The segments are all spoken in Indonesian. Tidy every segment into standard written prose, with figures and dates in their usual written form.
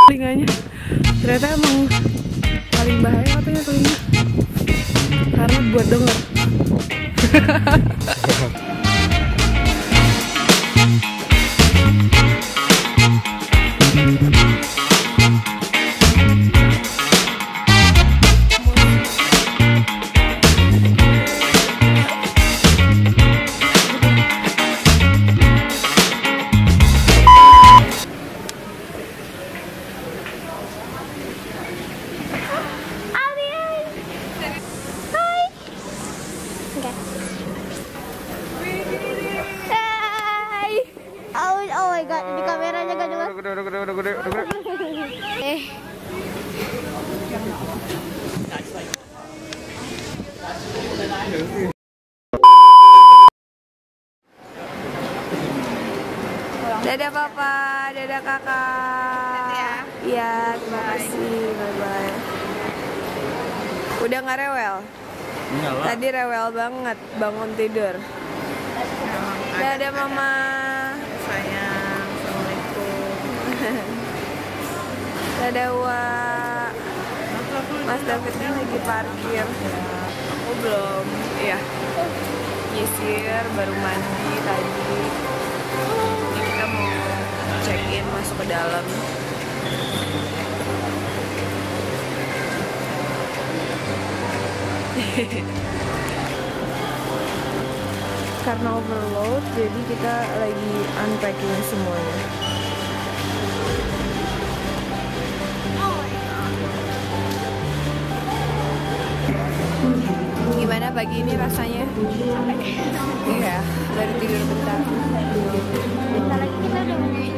telinganya. Ternyata emang paling bahaya katanya telinga, karena buat denger. Oh my god, di kameranya gak jelas. Dadah papa, dadah kakak. Iya, terima kasih. Bye bye. Udah nggak rewel? Tadi rewel banget bangun tidur. Dadah mama. Sayang, assalamualaikum. Dadah Wak. Mas Davidnya lagi parkir. Aku belum, ya. Nyisir, baru mandi tadi. Ini kita mau check in masuk ke dalam. Karena overload, jadi kita lagi unpacking semuanya. Gimana pagi ini rasanya? Iya, baru tidur bentar. Bentar lagi kita udah mulai.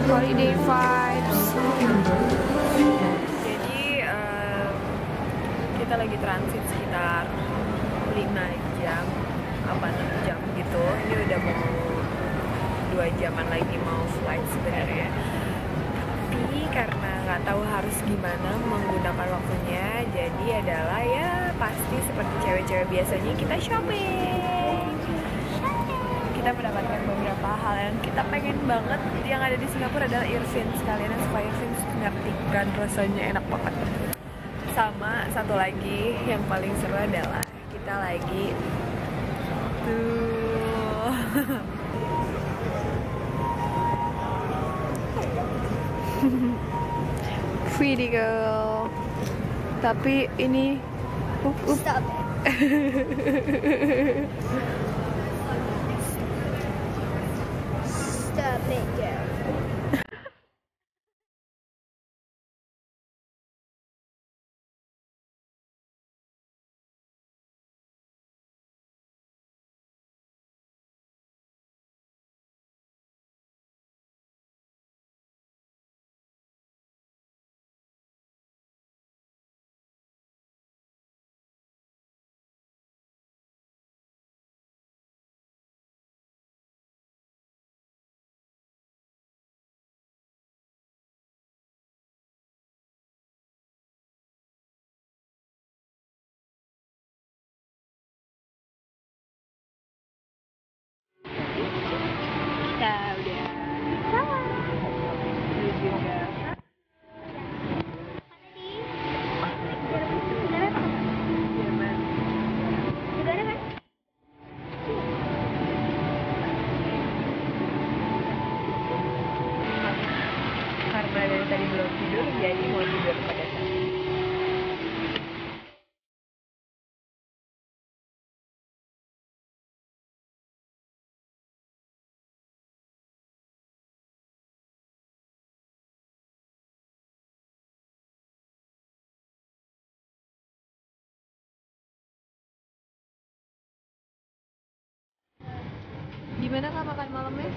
Holiday vibes. Jadi kita lagi transit sekitar 5 jam, apa 6 jam gitu. Ini udah mau 2 jaman lagi mau flight sebenarnya. Tapi karena nggak tahu harus gimana menggunakan waktunya, jadi adalah ya pasti seperti cewek-cewek biasanya kita shopping. Kita mendapatkan beberapa hal yang kita pengen banget. Yang ada di Singapura adalah earphones. Kalian yang suka earphones ngerti kan, rasanya enak banget. Sama satu lagi yang paling seru adalah kita lagi tuh pretty girl. Tapi ini Stop. Stop it, girl. kita udah menuju ke Jerman. Karena dari tadi belum tidur, jadi mau tidur pada saat ini. Gimana kak makan malamnya?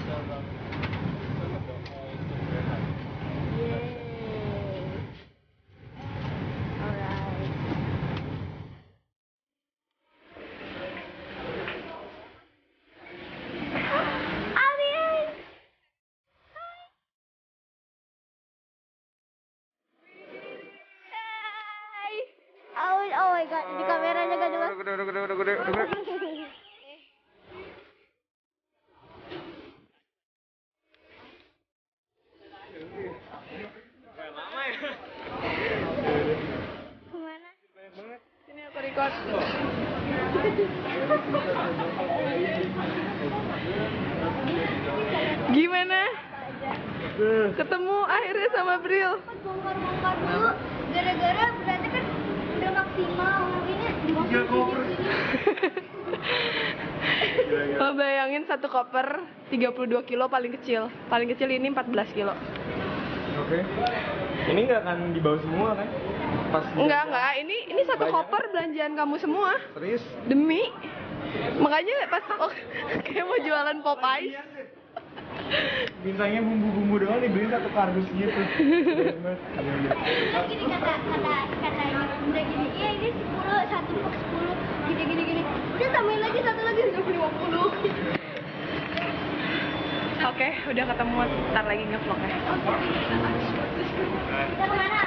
Oh my god, di kameranya gak jelas. Gimana? Ketemu akhirnya sama Bril. Bongkar-bongkar dulu, gara-gara berarti kan udah maksimal, ini dimasukin Lo bayangin satu koper 32 kilo paling kecil. Paling kecil ini 14 kilo. Oke. Ini nggak akan dibawa semua kan? Pas Enggak. Ini satu koper belanjaan kamu semua. Serius? Demi. Makanya pas kayak mau jualan Popeyes. Bintangnya bumbu-bumbu doang dibeliin satu kardus gitu. Gini katanya udah gini, iya ini 10, satu box 10 gini. Udah tambahin lagi satu lagi 50. Oke, udah ketemu, ntar lagi ngevlog ya. Kita kemana?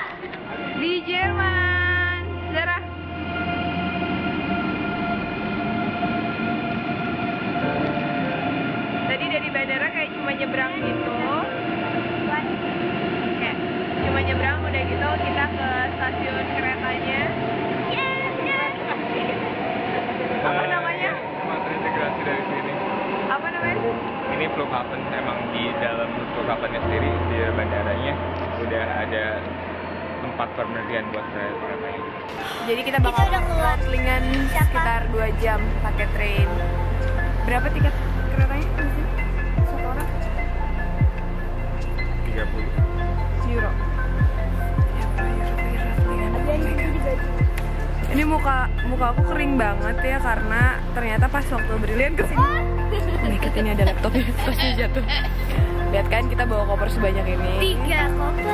Di Jerman, Zara. Tadi dari bandara kayak cuma nyebrang gitu. Kayak cuma nyebrang udah gitu kita ke stasiun keretanya. Apa namanya? Cuma terintegrasi dari sini. Apa namanya? Ini Flughafen, emang di dalam Flughafennya sendiri di bandaranya udah ada tempat pemberhentian buat keretanya. Jadi kita bakal travelingan sekitar 2 jam pakai train. Berapa tiket keretanya? Satu orang? 30 euro. Ini muka aku kering banget ya karena ternyata pas waktu Brilian kesini. Nih, ini ada laptopnya pasti jatuh. Lihat kan kita bawa koper sebanyak ini. 3 koper.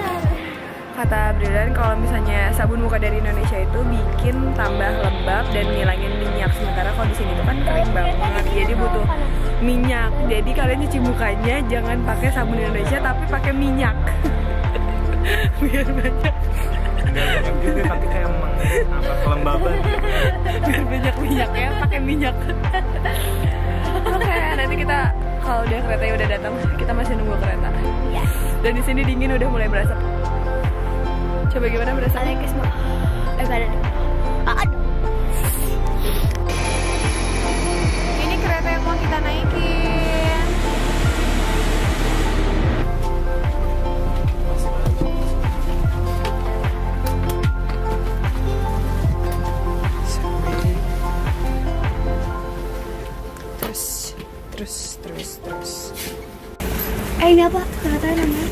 Kata Brilian kalau misalnya sabun muka dari Indonesia itu bikin tambah lembab dan ngilangin minyak, sementara kalau di sini tuh kan kering banget, jadi butuh minyak. Jadi kalian cuci mukanya jangan pakai sabun Indonesia tapi pakai minyak. Biar banyak. Enggak banget gitu, tapi kayak emang apa kelembaban. Biar banyak minyaknya pakai minyak. Oke, nanti kita kalau udah keretanya udah datang, kita masih nunggu kereta. Dan di sini dingin udah mulai berasa. Coba gimana berasa? Ini kereta yang mau kita naikin. Terus. Ini apa? Keretanya namanya?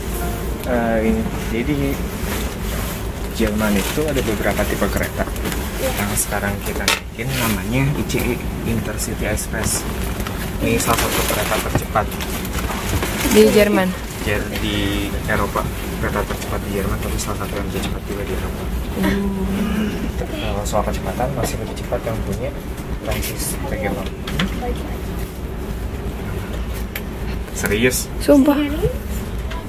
Ini jadi Jerman itu ada beberapa tipe kereta. Yang sekarang kita naikin namanya ICE, Intercity Express. Ini salah satu kereta tercepat Di Jerman. di Eropa. Kereta tercepat di Jerman, tapi salah satu yang lebih cepat juga di Eropa. Kalau soal kecepatan masih lebih cepat yang punya Prancis regional. Serius? Sumpah.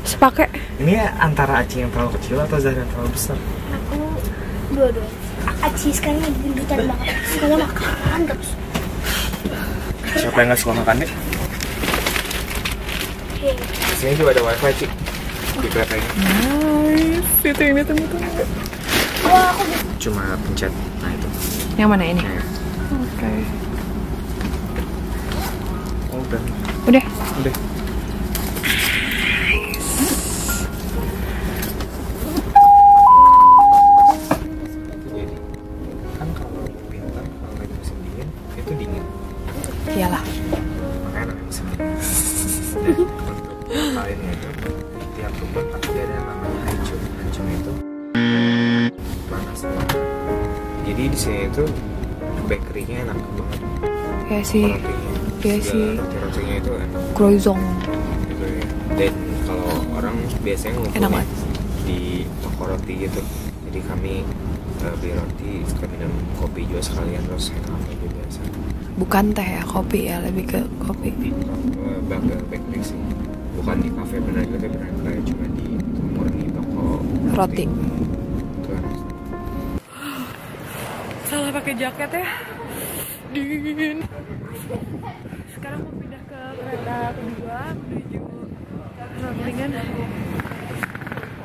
Sepakai. Ini antara Aci yang terlalu kecil atau Zahra yang terlalu besar? Aku dua-dua. Aci sekarang lagi gendutan banget. Sukanya makan terus. Siapa yang nggak suka makan deh? Di sini juga ada wifi Ci di kereta ini. Nice. Itu ini tunggu. Wah, aku bisa. Cuma pencet, nah itu. Yang mana ini? Nah, Oke. oh, udah. Udah. Jadi kan kalau bintang kalau lagi musim dingin itu dingin. Iyalah. Makanya namanya musim dingin. Dan untuk lainnya itu di tiap rumah pasti ada yang namanya hancur. Hancur itu panas banget. Jadi di sini itu bakerynya enak banget. Ya sih. Iya sih. Roti-rotinya itu enak Croissant. gitu ya. Dan kalau orang biasanya Enak ngumpulnya banget. di toko roti gitu. Jadi kami beli roti, suka minum kopi juga sekalian, terus hangout aja biasa. Bukan teh ya, kopi ya, lebih ke kopi. Di Bangga Bakery sih. Bukan di kafe benar juga, tapi benar kayak cuma di murni toko Roti. Itu enak. Salah pakai jaket ya. Dingin. Sekarang mau pindah ke kereta kedua menuju travelingan.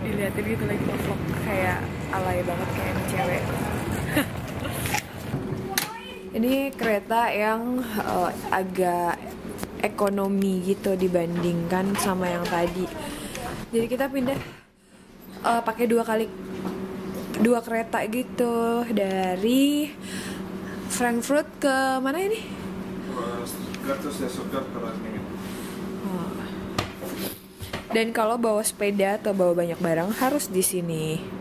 Dilihatin gitu lagi vlog kayak alay banget kayak cewek. Ini kereta yang agak ekonomi gitu dibandingkan sama yang tadi. Jadi kita pindah pakai dua kereta gitu dari Frankfurt ke mana ini? Dan kalau bawa sepeda atau bawa banyak barang harus di sini.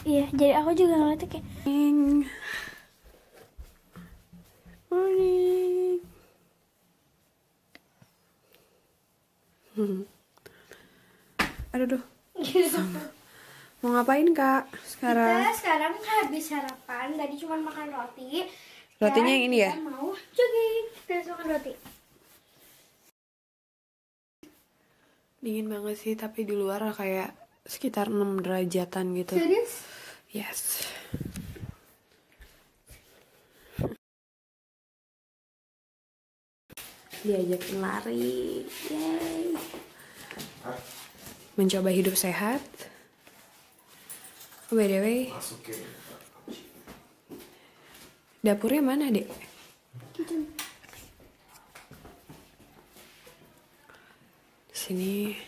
Iya, jadi aku juga ngeliatnya kayak Morning. Aduh. Mau ngapain Kak sekarang? kita sekarang habis sarapan, tadi cuma makan roti. Rotinya yang ini ya? Kita mau jogging, kita harus makan roti. Dingin banget sih, tapi di luar kayak sekitar 6 derajatan gitu. Serius? Yes. Diajakin lari. Yay. Mencoba hidup sehat. Oh, by the way, dapurnya mana, Dek? Kitchen. Di sini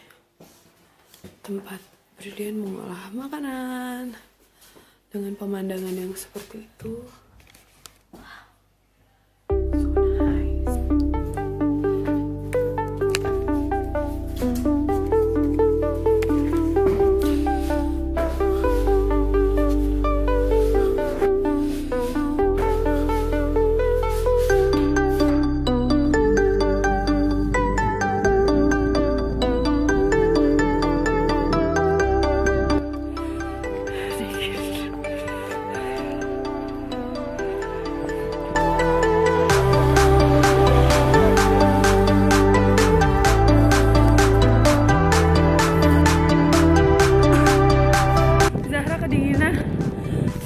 tempat Brilian mengolah makanan dengan pemandangan yang seperti itu. So nice.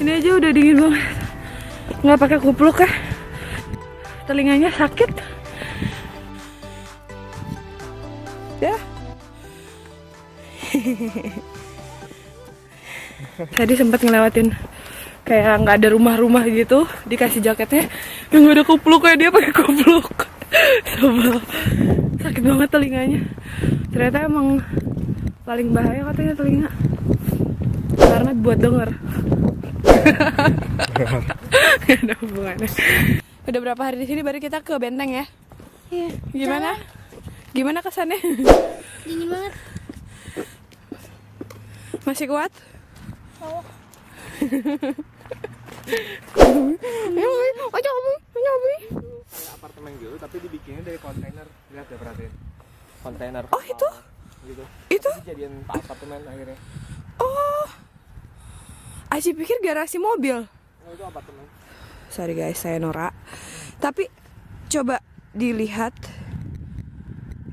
Ini aja udah dingin banget, nggak pakai kupluk ya, telinganya sakit. Ya. Tadi sempat ngelewatin kayak nggak ada rumah-rumah gitu, dikasih jaketnya yang nggak ada kupluk, kayak dia pakai kupluk. Sebel, sakit banget telinganya. Ternyata emang paling bahaya katanya telinga, karena buat denger. Gak ada hubungannya. Udah berapa hari di sini baru kita ke Benteng ya? Iya. Gimana? Gimana kesannya? Dingin banget. Masih kuat? Oh. Kayak apartemen gitu, tapi dibikinnya dari kontainer. Lihat ya, perhatiin. Kontainer. Oh, itu? Gitu. Itu? Jadi jadian apartemen akhirnya. Oh, Aci pikir garasi mobil. Oh, itu apartemen. Sorry guys, saya Nora. Tapi coba dilihat,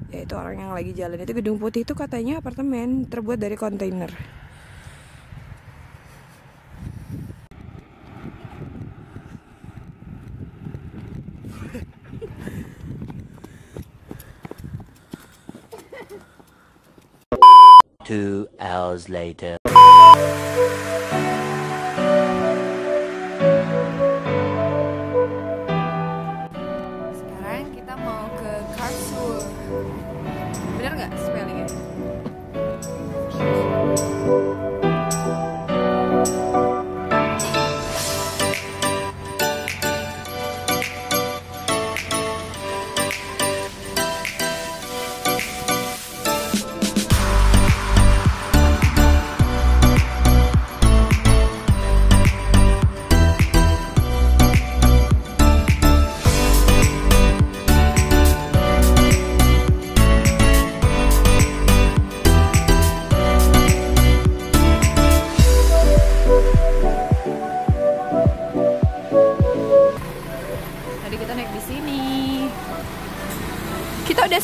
ya itu orang yang lagi jalan itu, gedung putih itu katanya apartemen terbuat dari kontainer. Two hours later. Sekarang kita mau ke Karlsruhe. Bener nggak spellingnya?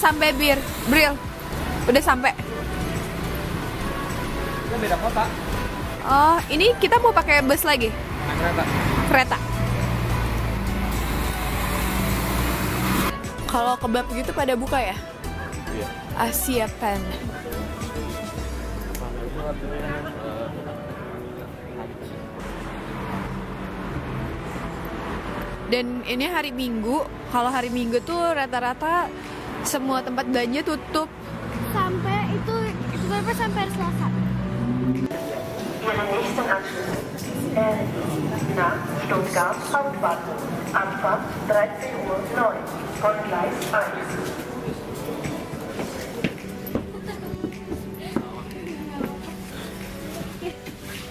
sampai Bril. Udah sampai. Kita beda kota. Oh, ini kita mau pakai bus lagi? Kereta. Kalau kebab gitu pada buka ya? Iya. Asia Pen. Dan ini hari Minggu. Kalau hari Minggu tuh rata-rata semua tempat belanja tutup. Sampai itu sampai hari Selasa. Ihren nächsten Anschluss nach Stuttgart Hauptbahnhof. Anfahrt 13:09 Uhr von Gleis 1.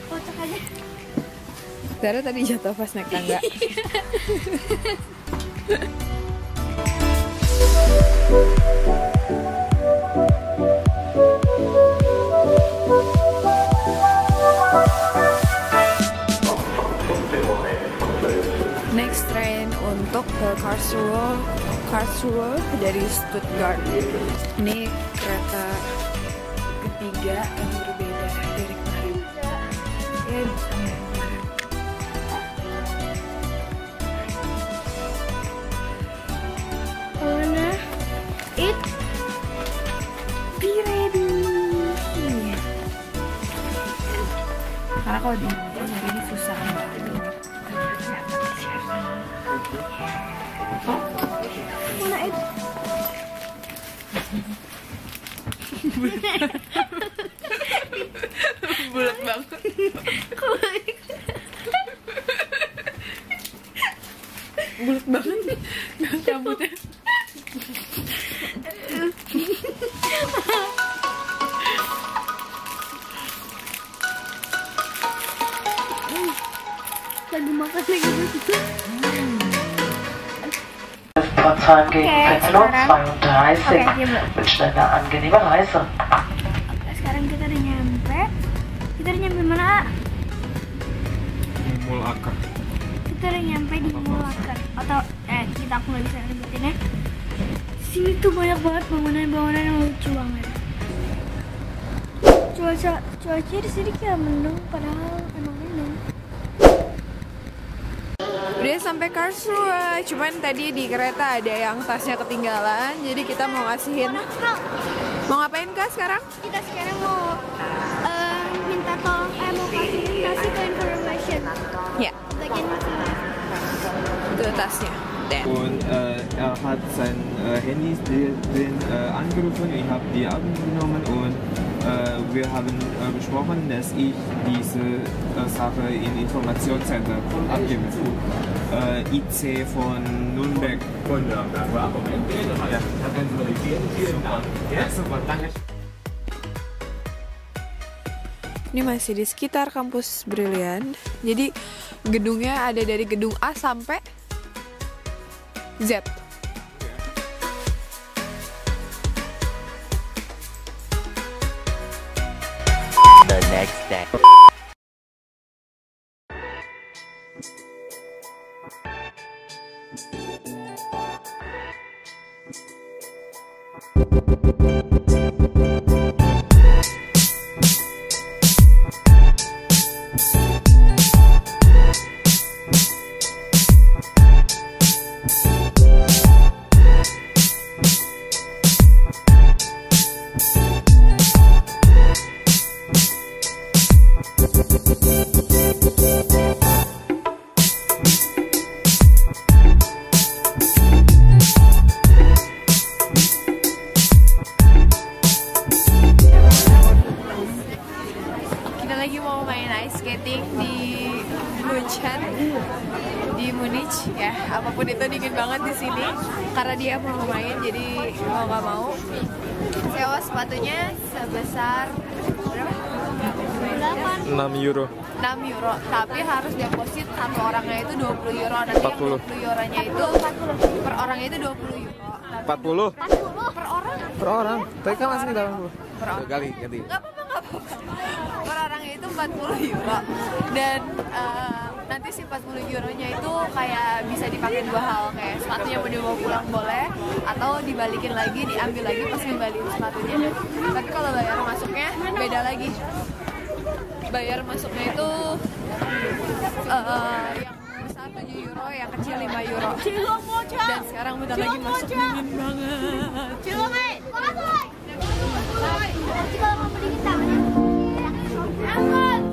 Kocak aja. Zara tadi jatuh pas naik tangga. Next train untuk ke Karlsruhe dari Stuttgart. Ini kereta ketiga yang berbeda dari kemarin. Ya, sama yang kemarin. Wanna eat? Be ready. Karena kalau di Indonesia ini susah banget. Wanna eat? Bulat banget. Bulat banget rambutnya. Lagi makan lagi gitu. Pforzheim gegen Venlo sekarang. 32. Oke, iya, Bu. Wünsche eine angenehme Reise. Sekarang kita udah nyampe. Kita udah nyampe mana? Mulaker. Kita udah nyampe di Mulaker. Atau aku nggak bisa nyebutin ya. Sini tuh banyak banget bangunan-bangunan yang lucu banget. Cuaca di sini kayak mendung, padahal emang mendung. Udah sampai Karlsruhe, cuman tadi di kereta ada yang tasnya ketinggalan, jadi kita mau ngasihin. Mau ngapain Kak sekarang? Kita sekarang mau minta tolong, mau kasih ke information. Ya, Bagian itu tasnya. Und hat sein Handy angerufen, ich habe die abgenommen und wir haben besprochen, dass ich diese Sache in Informationscenter abgebe. IC von Nürnberg. Ja, super, danke. Ini masih di sekitar kampus Brilian. Jadi gedungnya ada dari gedung A sampai Z. The next day. Lagi mau main ice skating di Munchen, di Munich ya. Apapun itu dingin banget di sini. Karena dia mau main, jadi mau nggak mau sewa sepatunya sebesar berapa? 6 euro. 6 euro. Tapi harus deposit satu orangnya itu 20 euro. Nanti 40. yang 20 euronya itu per orangnya itu 20 euro. 40 Per orang? per orang. Tadi kan masih 80. Per orang. Kali ganti. Nggak apa-apa. Per orangnya itu 40 euro. Dan nanti Tapi si 40 euronya itu kayak bisa dipakai dua hal, kayak sepatunya mau dibawa pulang boleh, atau dibalikin lagi, diambil lagi pas ngembaliin sepatunya. Tapi kalau bayar masuknya beda lagi. Bayar masuknya itu yang besar 7 euro, yang kecil 5 euro. Dan sekarang bentar lagi masuk, dingin banget. Nanti kalau kamu dingin tangannya angkat.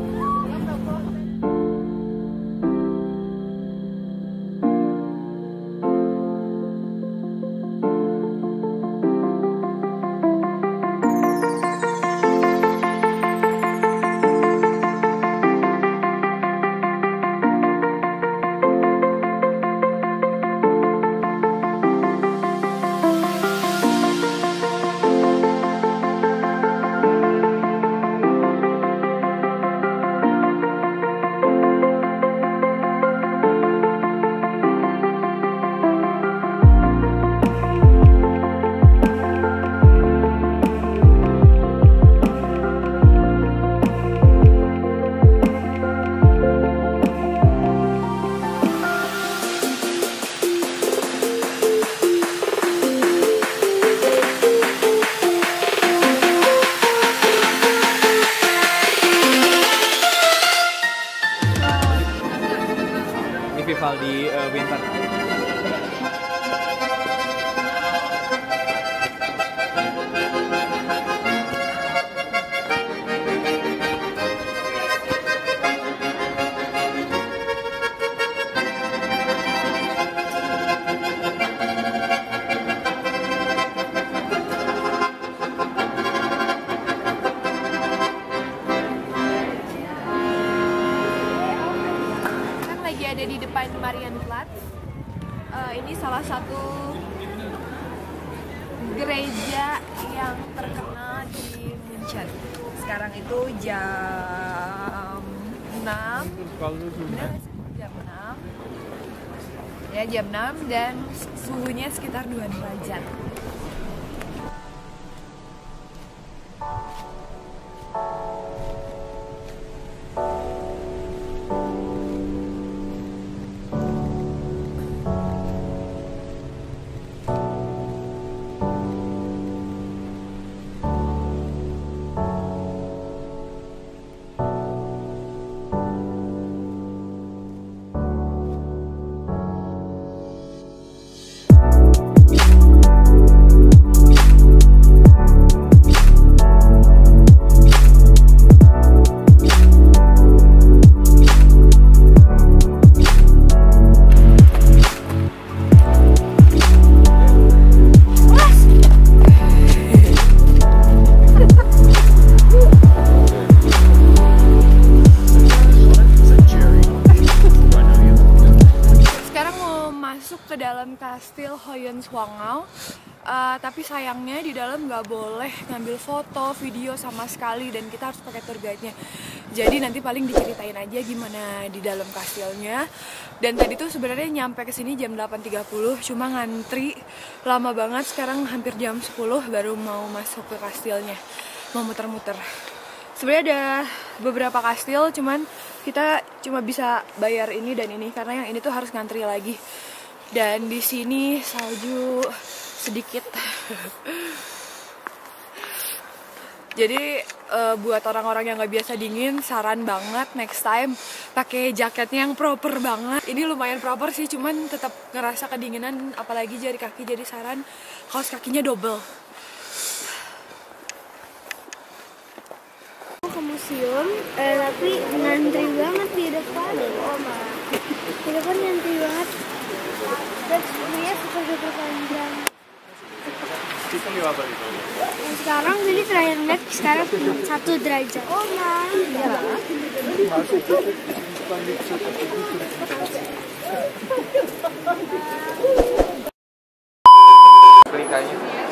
Vivaldi Winter. Ada di depan Marienplatz. Ini salah satu gereja yang terkenal di Munchen. Sekarang itu jam 6. Jam 6. Ya, jam 6 dan suhunya sekitar 2 derajat. Ke dalam kastil Hohenschwangau, tapi sayangnya di dalam nggak boleh ngambil foto, video sama sekali, dan kita harus pakai tour guide-nya. Jadi nanti paling diceritain aja gimana di dalam kastilnya. Dan tadi tuh sebenarnya nyampe ke sini jam 8.30, cuma ngantri lama banget. Sekarang hampir jam 10 baru mau masuk ke kastilnya, mau muter-muter. Sebenarnya ada beberapa kastil, cuman kita cuma bisa bayar ini dan ini karena yang ini tuh harus ngantri lagi. Dan di sini salju sedikit. Jadi buat orang-orang yang nggak biasa dingin, saran banget next time pakai jaketnya yang proper banget. Ini lumayan proper sih, cuman tetap ngerasa kedinginan, apalagi jari kaki. Jadi saran kaos kakinya double. Ke museum, tapi ngantri banget di depan. Di depan ngantri banget. Dan sebenarnya super panjang. Yang sekarang jadi terakhir lihat sekarang 1 derajat. Oh nah, iya.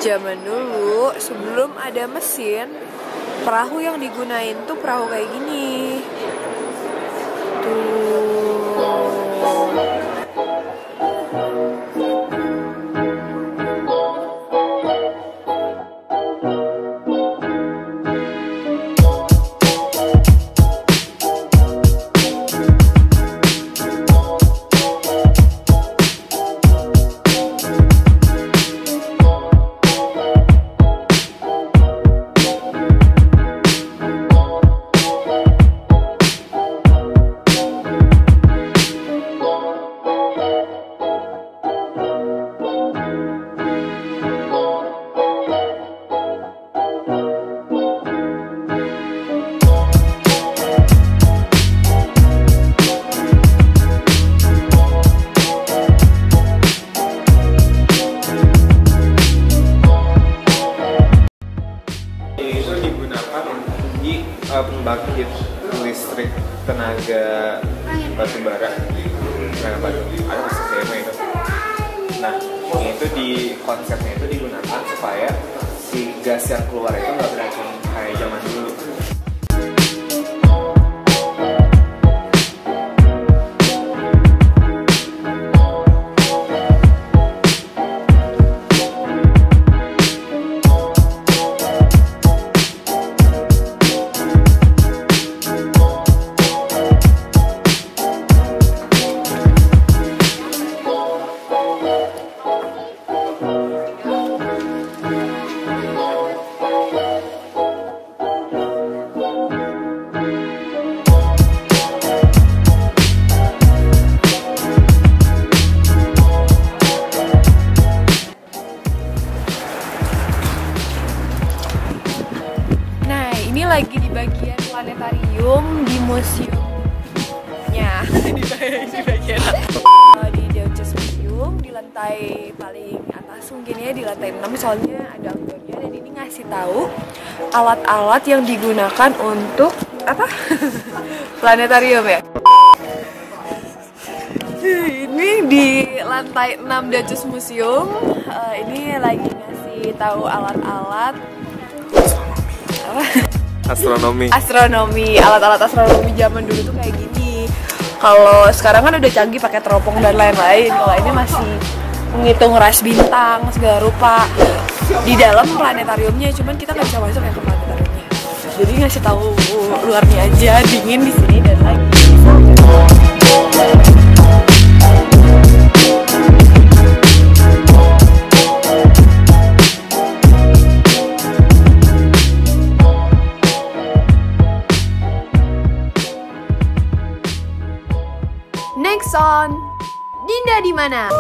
Zaman dulu sebelum ada mesin, perahu yang digunain tuh perahu kayak gini. Tuh. Baru ada sistemnya itu. Nah, itu di konsepnya itu digunakan supaya si gas yang keluar itu nggak beracun kayak zaman dulu. Ini lagi di bagian planetarium di museumnya di bagian di Deutsches Museum di lantai paling atas mungkin ya, di lantai 6 soalnya ada outdoornya, dan ini ngasih tahu alat-alat yang digunakan untuk apa planetarium ya. Ini di lantai 6 Deutsches Museum, ini lagi ngasih tahu alat-alat astronomi, alat-alat astronomi zaman dulu tuh kayak gini. Kalau sekarang kan udah canggih pakai teropong dan lain-lain. Kalau ini masih menghitung ras bintang segala rupa di dalam planetariumnya, cuman kita nggak bisa masuk ya ke planetariumnya. Jadi ngasih tahu luarnya aja, dingin di sini dan lagi. Next on Dinda di mana?